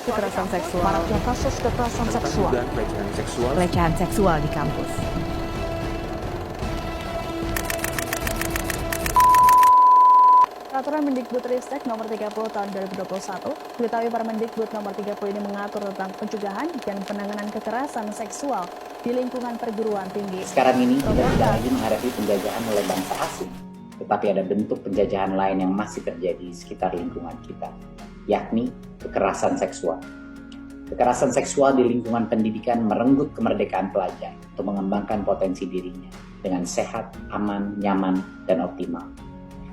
kekerasan seksual, maraknya kasus kekerasan seksual, dugaan pelecehan seksual di kampus. Peraturan Mendikbudristek Nomor 30 Tahun 2021, diketahui Permendikbud Nomor 30 ini mengatur tentang pencegahan dan penanganan kekerasan seksual di lingkungan perguruan tinggi. Sekarang ini kita tidak lagi menghadapi penjajahan oleh bangsa asing, tetapi ada bentuk penjajahan lain yang masih terjadi di sekitar lingkungan kita, yakni kekerasan seksual. Kekerasan seksual di lingkungan pendidikan merenggut kemerdekaan pelajar untuk mengembangkan potensi dirinya dengan sehat, aman, nyaman, dan optimal.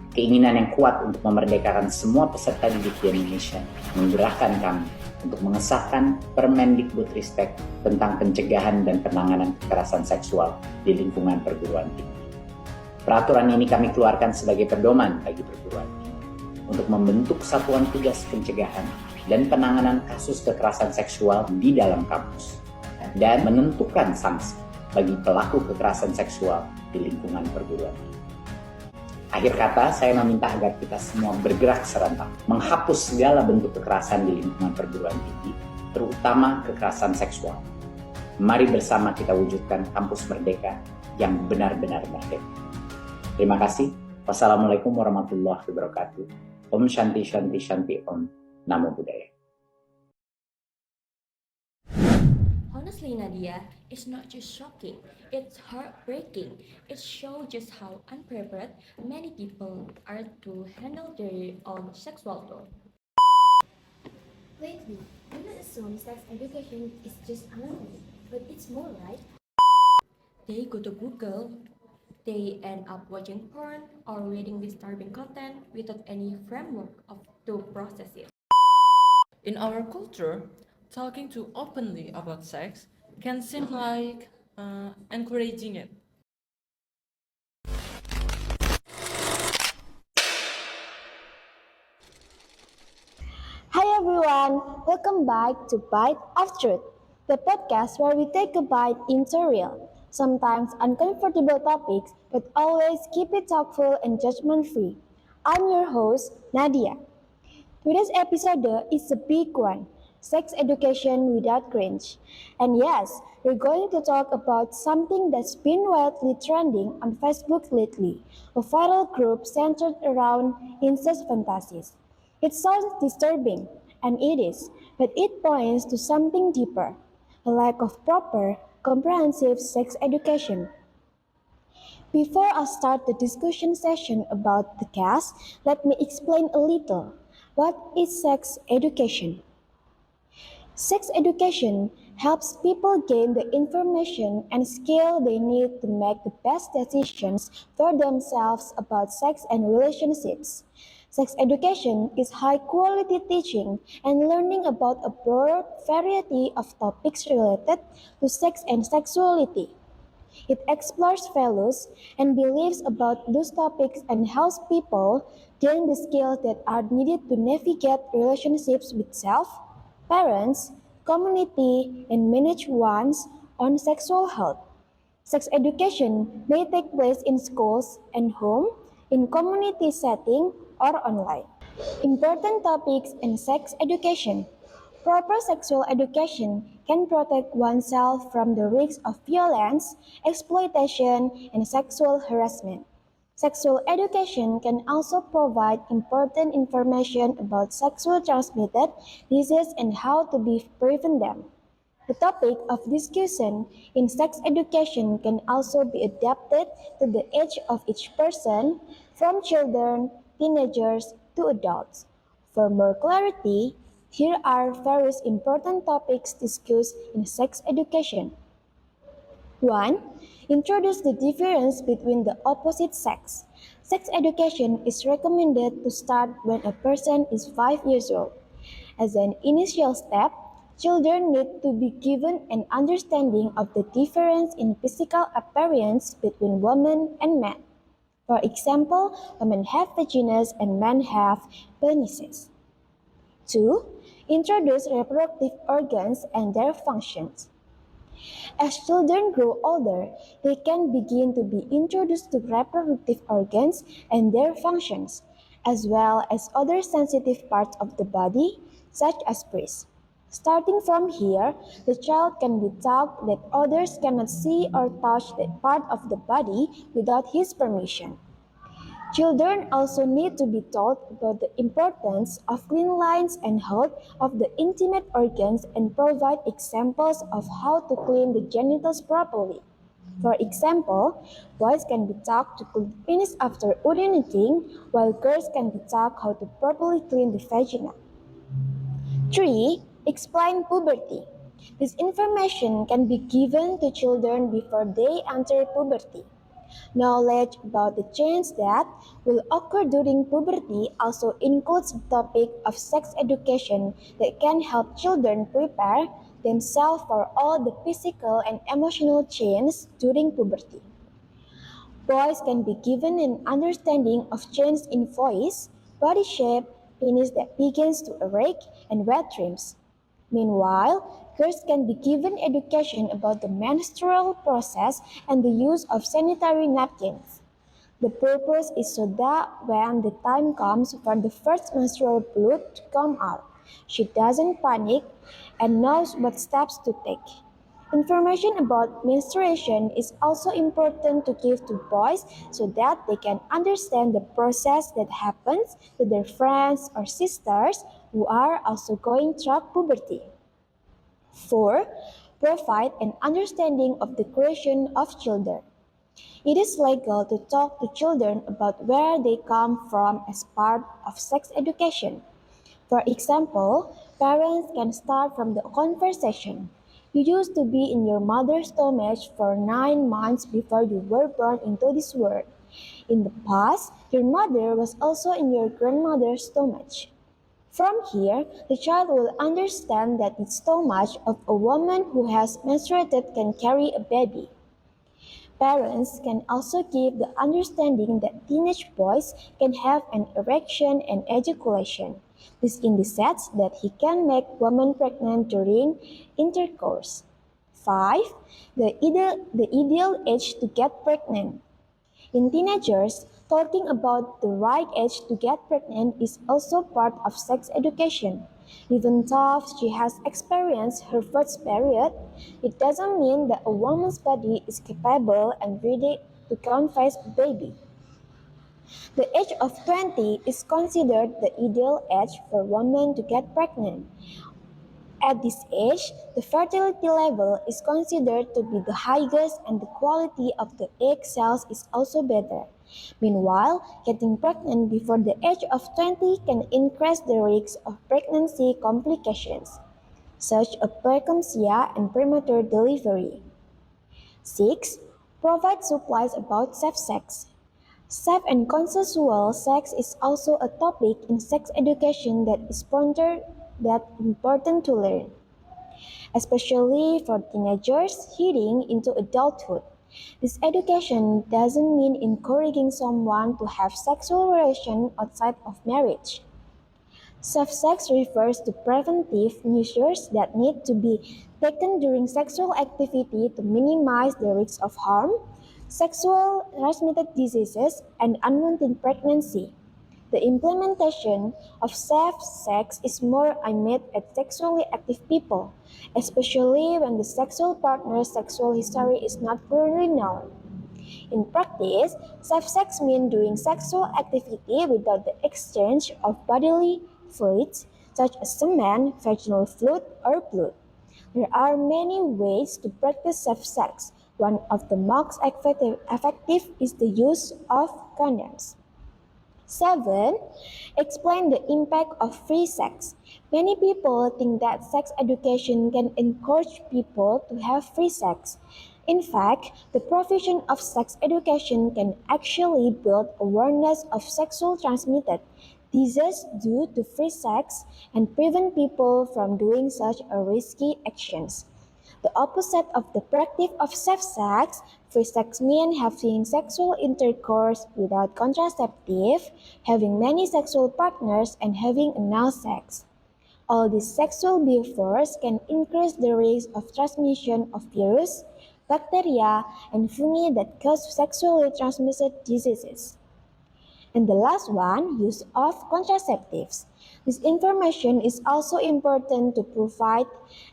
Keinginan yang kuat untuk memerdekakan semua peserta didik di Indonesia menggerakkan kami untuk mengesahkan Permendikbudristek tentang pencegahan dan penanganan kekerasan seksual di lingkungan perguruan tinggi. Peraturan ini kami keluarkan sebagai pedoman bagi perguruan tinggi untuk membentuk satuan tugas pencegahan dan penanganan kasus kekerasan seksual di dalam kampus dan menentukan sanksi bagi pelaku kekerasan seksual di lingkungan perguruan tinggi. Akhir kata, saya meminta agar kita semua bergerak serentak, menghapus segala bentuk kekerasan di lingkungan perguruan tinggi, terutama kekerasan seksual. Mari bersama kita wujudkan kampus merdeka yang benar-benar merdeka. Terima kasih. Wassalamualaikum warahmatullahi wabarakatuh. Om Shanti Shanti Shanti Om. Namo Buddhaya. Honestly, Nadia, it's not just shocking, it's heartbreaking. It shows just how unprepared many people are to handle their own sexual growth. Lately, women assume sex education is just anatomy, but it's more, right? They go to Google, they end up watching porn or reading disturbing content without any framework to process it. In our culture, talking too openly about sex can seem like encouraging it. Hi everyone, welcome back to Bite of Truth, the podcast where we take a bite into real, sometimes uncomfortable topics, but always keep it thoughtful and judgment-free. I'm your host, Nadia. Today's episode is a big one. Sex education without cringe. And yes, we're going to talk about something that's been widely trending on Facebook lately, a viral group centered around incest fantasies. It sounds disturbing, and it is, but it points to something deeper, a lack of proper, comprehensive sex education. Before I start the discussion session about the case, let me explain a little. What is sex education? Sex education helps people gain the information and skill they need to make the best decisions for themselves about sex and relationships. Sex education is high-quality teaching and learning about a broad variety of topics related to sex and sexuality. It explores values and beliefs about those topics and helps people gain the skills that are needed to navigate relationships with self, parents, community, and manage one's own sexual health. Sex education may take place in schools and home, in community setting, or online. Important topics in sex education. Proper sexual education can protect oneself from the risks of violence, exploitation, and sexual harassment. Sexual education can also provide important information about sexually transmitted diseases and how to prevent them. The topic of discussion in sex education can also be adapted to the age of each person, from children, teenagers, to adults. For more clarity, here are various important topics discussed in sex education. 1. Introduce the difference between the opposite sex. Sex education is recommended to start when a person is 5 years old. As an initial step, children need to be given an understanding of the difference in physical appearance between women and men. For example, women have vaginas and men have penises. 2. Introduce reproductive organs and their functions. As children grow older, they can begin to be introduced to reproductive organs and their functions, as well as other sensitive parts of the body, such as breasts. Starting from here, the child can be taught that others cannot see or touch that part of the body without his permission. Children also need to be taught about the importance of clean lines and health of the intimate organs and provide examples of how to clean the genitals properly. For example, boys can be taught to clean penis after urinating, while girls can be taught how to properly clean the vagina. 3. Explain puberty. This information can be given to children before they enter puberty. Knowledge about the changes that will occur during puberty also includes the topic of sex education that can help children prepare themselves for all the physical and emotional changes during puberty. Boys can be given an understanding of change in voice, body shape, penis that begins to erect, and wet dreams. Meanwhile, girls can be given education about the menstrual process and the use of sanitary napkins. The purpose is so that when the time comes for the first menstrual blood to come out, she doesn't panic and knows what steps to take. Information about menstruation is also important to give to boys so that they can understand the process that happens to their friends or sisters who are also going through puberty. 4. Provide an understanding of the creation of children. It is legal to talk to children about where they come from as part of sex education. For example, parents can start from the conversation. You used to be in your mother's stomach for 9 months before you were born into this world. In the past, your mother was also in your grandmother's stomach. From here, the child will understand that the stomach of a woman who has menstruated can carry a baby. Parents can also give the understanding that teenage boys can have an erection and ejaculation. This indicates that he can make women pregnant during intercourse. 5. The ideal age to get pregnant. In teenagers, talking about the right age to get pregnant is also part of sex education. Even though she has experienced her first period, it doesn't mean that a woman's body is capable and ready to confess a baby. The age of 20 is considered the ideal age for women to get pregnant. At this age, the fertility level is considered to be the highest and the quality of the egg cells is also better. Meanwhile, getting pregnant before the age of 20 can increase the risk of pregnancy complications, such as preeclampsia and premature delivery. 6. Provide supplies about safe sex. Safe and consensual sex is also a topic in sex education that important to learn, especially for teenagers heading into adulthood. This education doesn't mean encouraging someone to have sexual relations outside of marriage. Safe sex refers to preventive measures that need to be taken during sexual activity to minimize the risk of harm, sexual transmitted diseases, and unwanted pregnancy. The implementation of safe sex is more aimed at sexually active people, especially when the sexual partner's sexual history is not clearly known. In practice, safe sex means doing sexual activity without the exchange of bodily fluids such as semen, vaginal fluid, or blood. There are many ways to practice safe sex. One of the most effective is the use of condoms. 7. Explain the impact of free sex. Many people think that sex education can encourage people to have free sex. In fact, the provision of sex education can actually build awareness of sexual transmitted diseases due to free sex and prevent people from doing such a risky actions. The opposite of the practice of safe sex, free sex means having sexual intercourse without contraceptive, having many sexual partners, and having anal sex. All these sexual behaviors can increase the risk of transmission of virus, bacteria, and fungi that cause sexually transmitted diseases. And the last one, use of contraceptives. This information is also important to provide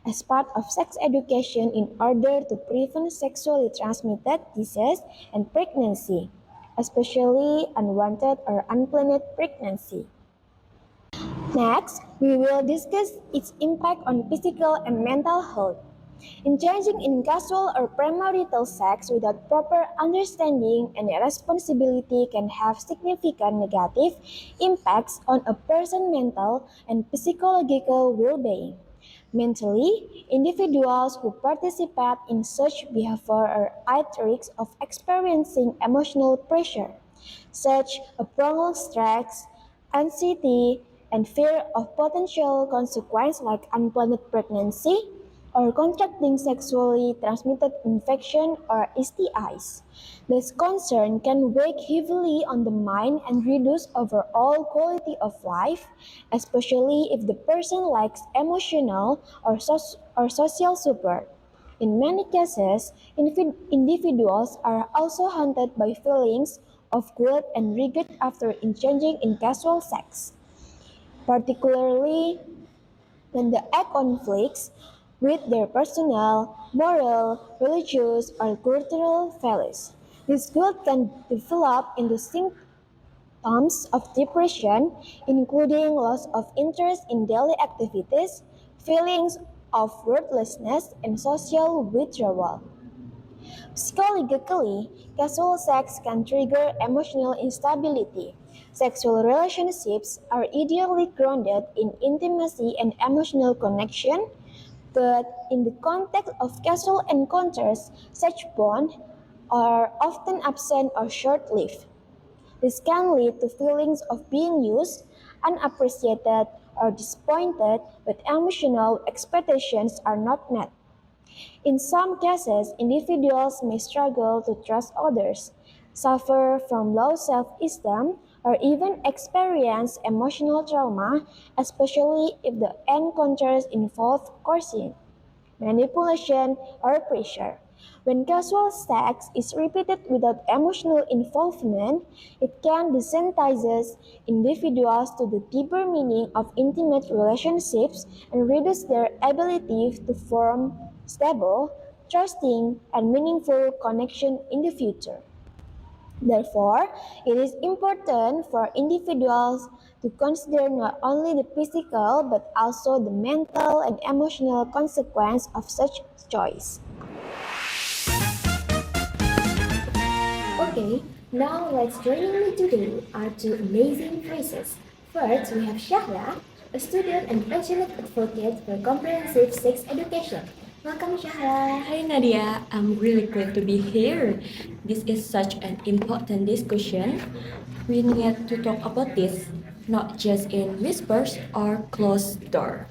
as part of sex education in order to prevent sexually transmitted disease and pregnancy, especially unwanted or unplanned pregnancy. Next, we will discuss its impact on physical and mental health. Engaging in casual or premarital sex without proper understanding and responsibility can have significant negative impacts on a person's mental and psychological well-being. Mentally, individuals who participate in such behavior are at risk of experiencing emotional pressure, such as prolonged stress, anxiety, and fear of potential consequences like unplanned pregnancy or contracting sexually transmitted infection or STIs. This concern can weigh heavily on the mind and reduce overall quality of life, especially if the person lacks emotional or social support. In many cases, individuals are also haunted by feelings of guilt and regret after engaging in casual sex, particularly when the act conflicts with their personal, moral, religious, or cultural values. This guilt can develop into symptoms of depression, including loss of interest in daily activities, feelings of worthlessness, and social withdrawal. Psychologically, casual sex can trigger emotional instability. Sexual relationships are ideally grounded in intimacy and emotional connection, but in the context of casual encounters, such bonds are often absent or short-lived. This can lead to feelings of being used, unappreciated, or disappointed when emotional expectations are not met. In some cases, individuals may struggle to trust others, suffer from low self-esteem, or even experience emotional trauma, especially if the encounters involve coercion, manipulation, or pressure. When casual sex is repeated without emotional involvement, it can desensitize individuals to the deeper meaning of intimate relationships and reduce their ability to form stable, trusting, and meaningful connection in the future. Therefore, it is important for individuals to consider not only the physical but also the mental and emotional consequence of such choice. Okay, now let's joining me today are two amazing phrases. First, we have Shahla, a student and passionate advocate for comprehensive sex education. Welcome, Shahla. Hi, Nadia. I'm really glad to be here. This is such an important discussion. We need to talk about this, not just in whispers or closed door.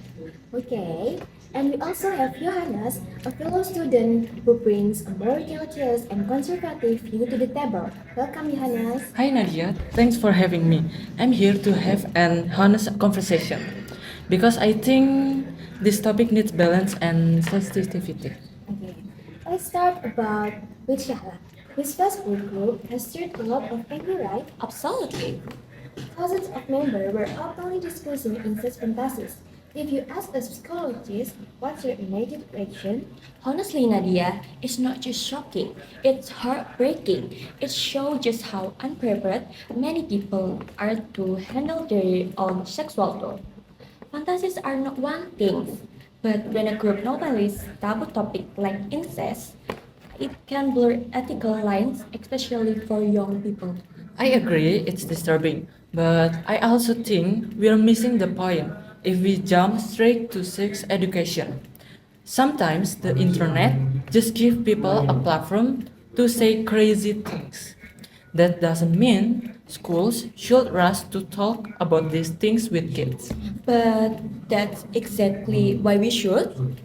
Okay, and we also have Johannes, a fellow student who brings a more rigorous and conservative view to the table. Welcome, Johannes. Hi Nadia, thanks for having me. I'm here to have an honest conversation because I think this topic needs balance and sensitivity. Okay, let's start about with Shahla. This Facebook group has stirred a lot of anger, right? Absolutely. Thousands of members were openly discussing incest fantasies. If you ask a psychologist what's your immediate reaction, honestly, Nadia, it's not just shocking, it's heartbreaking. It shows just how unprepared many people are to handle their own sexual growth. Fantasies are not one thing, but when a group normalizes taboo topic like incest, it can blur ethical lines, especially for young people. I agree, it's disturbing, but I also think we're missing the point if we jump straight to sex education. Sometimes the internet just gives people a platform to say crazy things. That doesn't mean schools should rush to talk about these things with kids. But that's exactly why we should.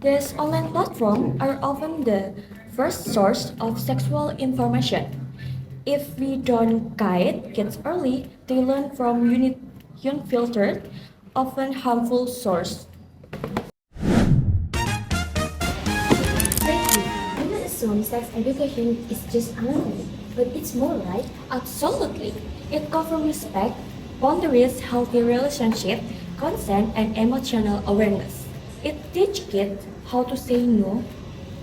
These online platforms are often the first source of sexual information. If we don't guide kids early, they learn from unfiltered, often harmful source. Thank you. Women assume sex education is just anatomy, but it's more, right? Absolutely. It covers respect, boundaries, healthy relationship, consent, and emotional awareness. It teaches kids how to say no,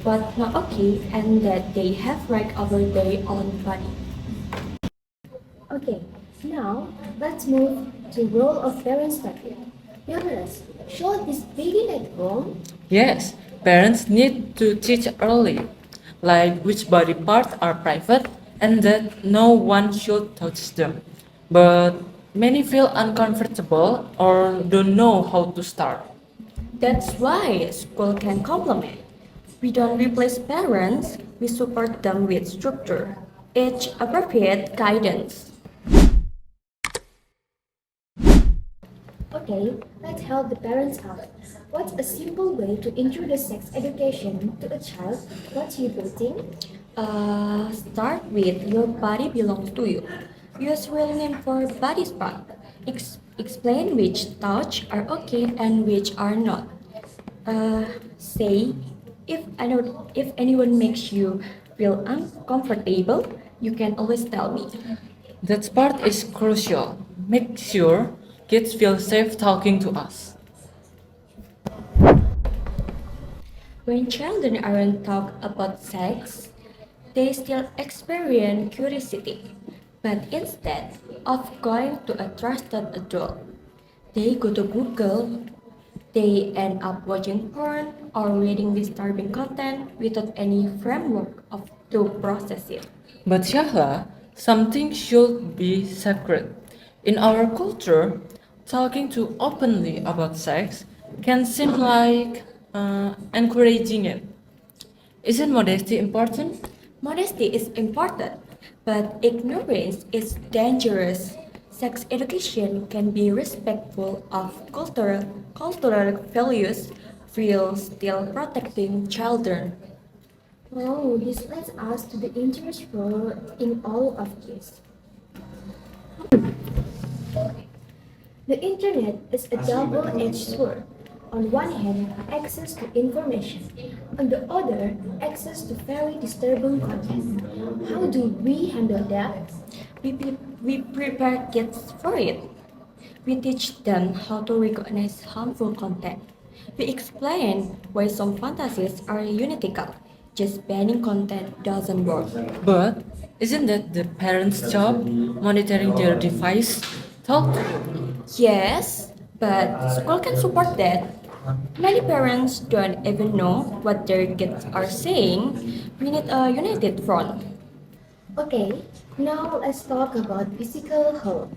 but not okay, and that they have right over their own body. Okay, now let's move to role of parents topic. Parents, should this begin at home? Yes, parents need to teach early, like which body parts are private and that no one should touch them. But many feel uncomfortable or don't know how to start. That's why school can complement. We don't replace parents, we support them with structure, age appropriate guidance. Okay, let's help the parents out. What's a simple way to introduce sex education to a child? What you think? Start with your body belongs to you. Use real name for body part. Explain which touch are okay and which are not. Say, if anyone makes you feel uncomfortable, you can always tell me. That part is crucial. Make sure kids feel safe talking to us. When children aren't taught about sex, they still experience curiosity. But instead of going to a trusted adult, they go to Google, they end up watching porn or reading disturbing content without any framework to process it. But Shahla, something should be sacred. In our culture, talking too openly about sex can seem like encouraging it. Isn't modesty important? Modesty is important, but ignorance is dangerous. Sex education can be respectful of cultural values while still protecting children. Oh, this leads us to the interest role in all of this. The internet is a double-edged sword. On one hand, access to information. On the other, access to very disturbing content. How do we handle that? We prepare kids for it. We teach them how to recognize harmful content. We explain why some fantasies are unethical. Just banning content doesn't work. But isn't that the parents' job, monitoring their device? Talk. Yes, but school can support that. Many parents don't even know what their kids are saying. We need a united front. Okay, now let's talk about physical health.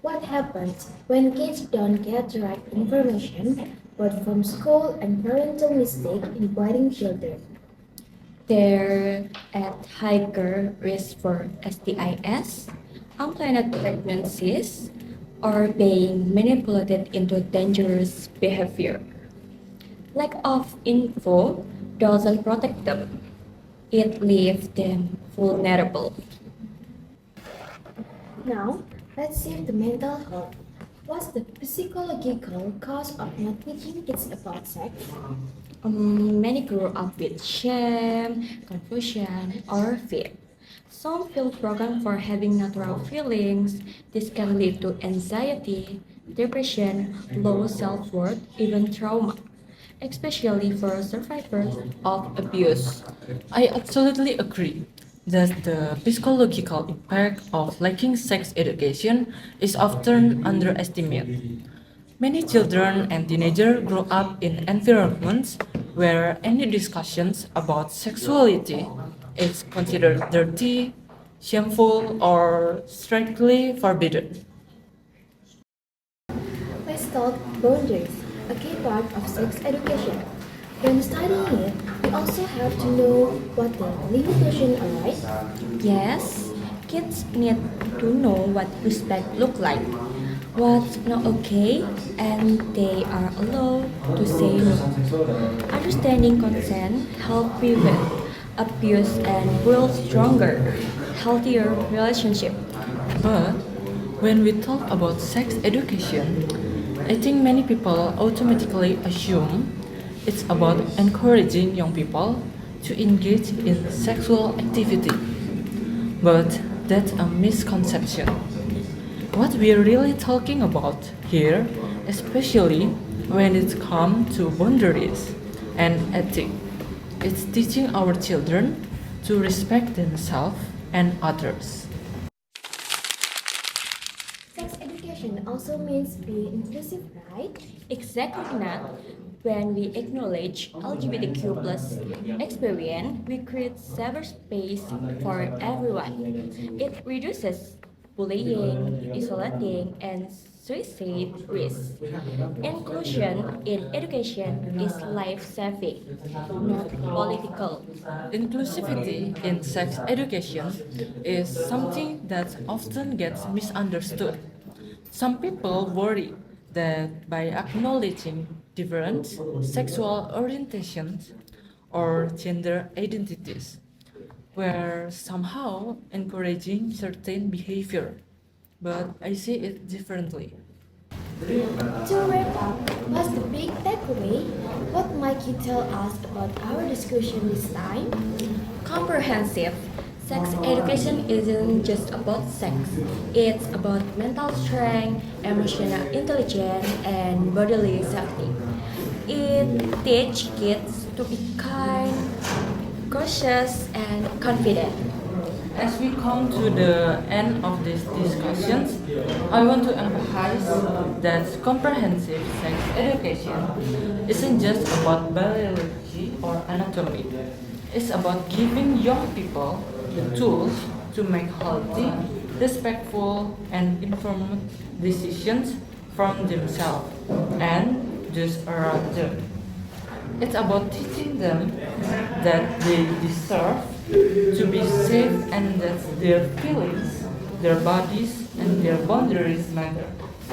What happens when kids don't get the right information, both from school and parental mistake in guiding children? They're at higher risk for STIs, unplanned pregnancies, or being manipulated into dangerous behavior. Lack of info doesn't protect them. It leaves them vulnerable. Now, let's see the mental health. What's the psychological cause of not teaching kids about sex? Many grow up with shame, confusion, or fear. Some feel broken for having natural feelings. This can lead to anxiety, depression, low self-worth, even trauma, especially for survivors of abuse. I absolutely agree that the psychological impact of lacking sex education is often underestimated. Many children and teenagers grow up in environments where any discussions about sexuality is considered dirty, shameful, or strictly forbidden. Let's talk boundaries, a key part of sex education. When studying it, we also have to know what the limitations are, right? Yes, kids need to know what respect look like, what's not okay, and they are allowed to say no. Understanding consent help prevent abuse and build stronger, healthier relationship. But when we talk about sex education, I think many people automatically assume it's about encouraging young people to engage in sexual activity. But that's a misconception. what we're really talking about here, especially when it comes to boundaries and ethics. It's teaching our children to respect themselves and others. Sex education also means being inclusive, right? Exactly not. When we acknowledge LGBTQ plus experience, we create safer space for everyone. It reduces bullying, isolating, and suicide risk. Inclusion in education is life-saving, not political. Inclusivity in sex education is something that often gets misunderstood. Some people worry that by acknowledging different sexual orientations or gender identities, we're somehow encouraging certain behavior. But I see it differently. To wrap up, what's the big takeaway? What might you tell us about our discussion this time? Comprehensive. Sex education isn't just about sex. It's about mental strength, emotional intelligence, and bodily safety. It teaches kids to be kind, cautious, and confident. As we come to the end of these discussions, I want to emphasize that comprehensive sex education isn't just about biology or anatomy. It's about giving young people the tools to make healthy, respectful, and informed decisions from themselves and those around them. It's about teaching them that they deserve to be safe and that their feelings, their bodies, and their boundaries matter.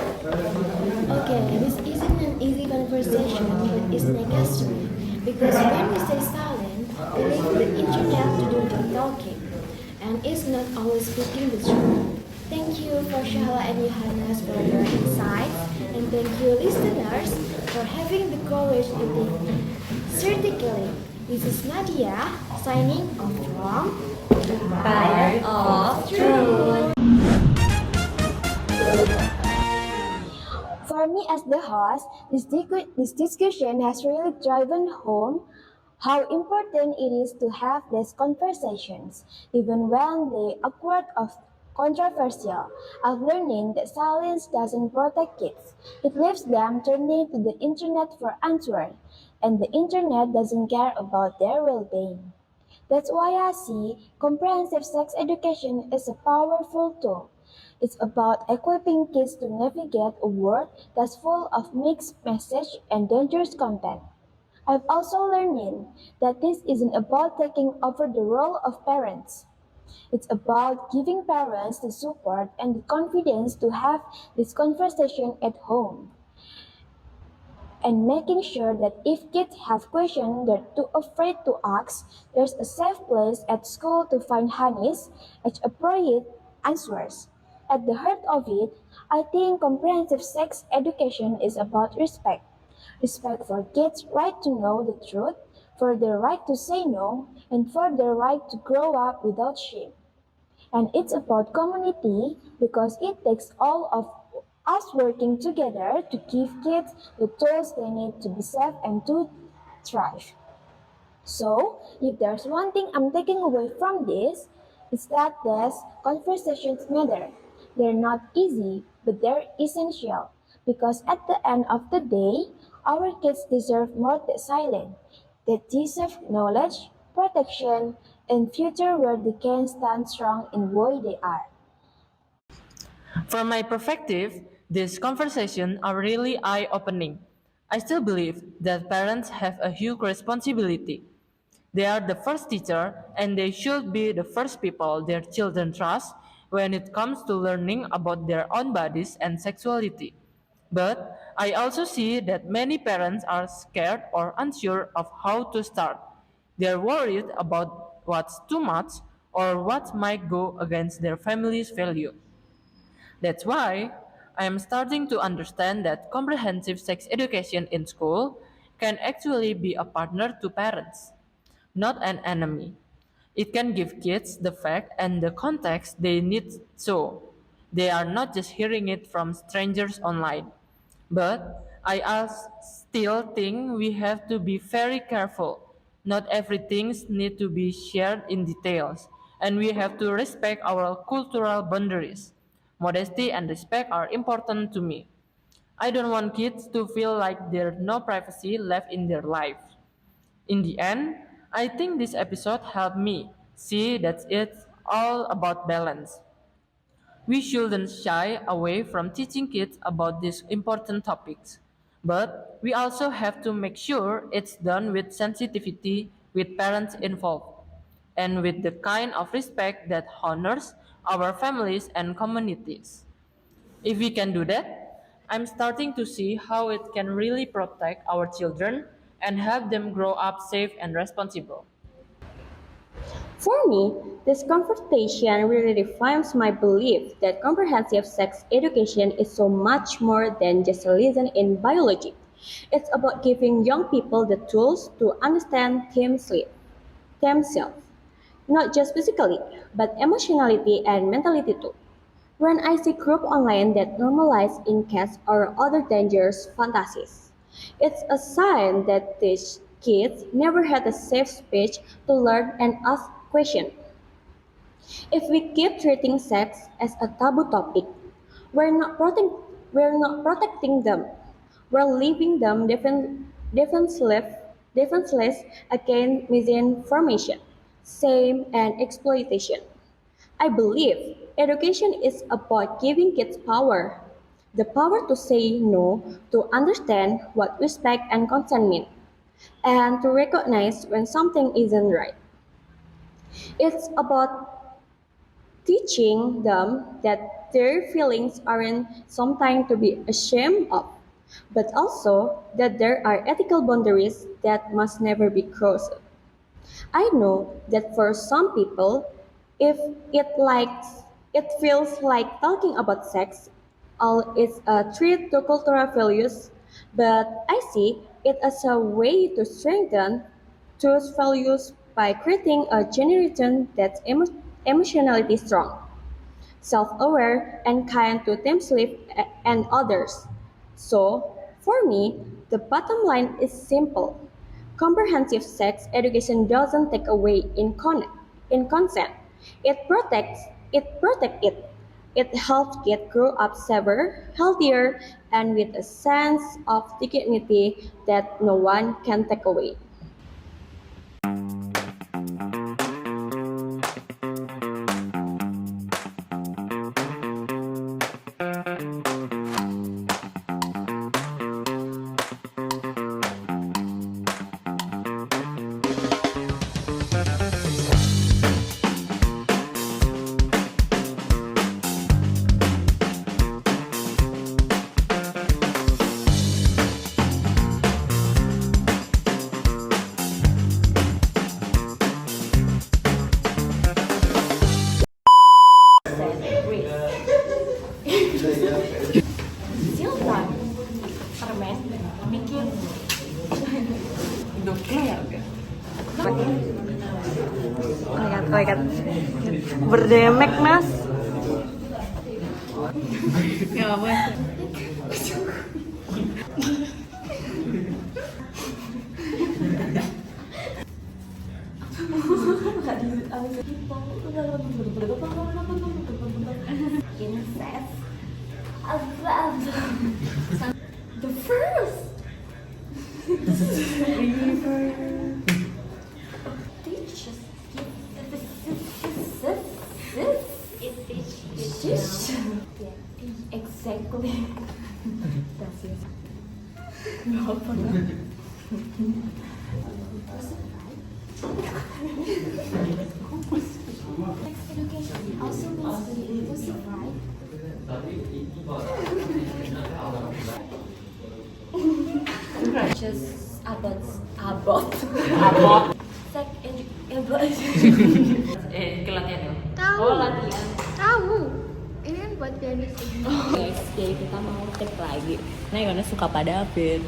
Okay, this isn't an easy conversation, but it's necessary. Because when we stay silent, we leave the internet to do the talking. And it's not always speaking the truth. Thank you for Shala and Johannes for your insights. And thank you listeners for having the courage to think critically. This is Nadia signing off from Bite of Truth. For me as the host, this discussion has really driven home how important it is to have these conversations, even when they awkward or controversial. I've learning that silence doesn't protect kids. It leaves them turning to the internet for answers, and the internet doesn't care about their well-being. That's why I see comprehensive sex education as a powerful tool. It's about equipping kids to navigate a world that's full of mixed message and dangerous content. I've also learned that this isn't about taking over the role of parents. It's about giving parents the support and the confidence to have this conversation at home and making sure that if kids have questions they're too afraid to ask, there's a safe place at school to find honest, age-appropriate answers. At the heart of it, I think comprehensive sex education is about respect. Respect for kids' right to know the truth, for their right to say no, and for their right to grow up without shame. And it's about community because it takes all of us working together to give kids the tools they need to be safe and to thrive. So, if there's one thing I'm taking away from this, it's that these conversations matter. They're not easy, but they're essential. Because at the end of the day, our kids deserve more than silence. They deserve knowledge, protection, and future where they can stand strong in who they are. From my perspective, these conversations are really eye-opening. I still believe that parents have a huge responsibility. They are the first teacher and they should be the first people their children trust when it comes to learning about their own bodies and sexuality. But I also see that many parents are scared or unsure of how to start. They're worried about what's too much or what might go against their family's value. That's why I am starting to understand that comprehensive sex education in school can actually be a partner to parents, not an enemy. It can give kids the fact and the context they need so They are not just hearing it from strangers online. But still think we have to be very careful. Not everything needs to be shared in details, and we have to respect our cultural boundaries. Modesty and respect are important to me. I don't want kids to feel like there's no privacy left in their life. In the end, I think this episode helped me see that it's all about balance. We shouldn't shy away from teaching kids about these important topics. But we also have to make sure it's done with sensitivity, with parents involved, and with the kind of respect that honors our families and communities. If we can do that, I'm starting to see how it can really protect our children and help them grow up safe and responsible. For me, this conversation really refines my belief that comprehensive sex education is so much more than just a lesson in biology. It's about giving young people the tools to understand themselves, not just physically, but emotionality and mentality too. When I see group online that normalize incest or other dangerous fantasies, it's a sign that these kids never had a safe space to learn and ask questions. If we keep treating sex as a taboo topic, we're not, protect, we're not protecting them. We're leaving them defenseless against misinformation, shame, and exploitation. I believe education is about giving kids power. The power to say no, to understand what respect and consent mean, and to recognize when something isn't right. It's about teaching them that their feelings aren't something to be ashamed of, but also that there are ethical boundaries that must never be crossed. I know that for some people, if it feels like talking about sex, all is a threat to cultural values, but I see it as a way to strengthen those values by creating a generation that's emotionally strong, self-aware, and kind to themselves and others. So, for me, the bottom line is simple. Comprehensive sex education doesn't take away in consent. It protects it. It helps kids grow up safer, healthier, and with a sense of dignity that no one can take away. Silva, permen, bikin Lekat. Berdemek, Nas. Ya apa? incest. The first. Teaches. It teaches. Yeah, exactly. That's it. No, education also means to be inclusive, right? Just about sex education. Kelatihan ya? Tahu. Oh, latihan. Tahu. Ini kan buat pianis. Guys, jadi kita mau take lagi. Nah, karena suka pada David.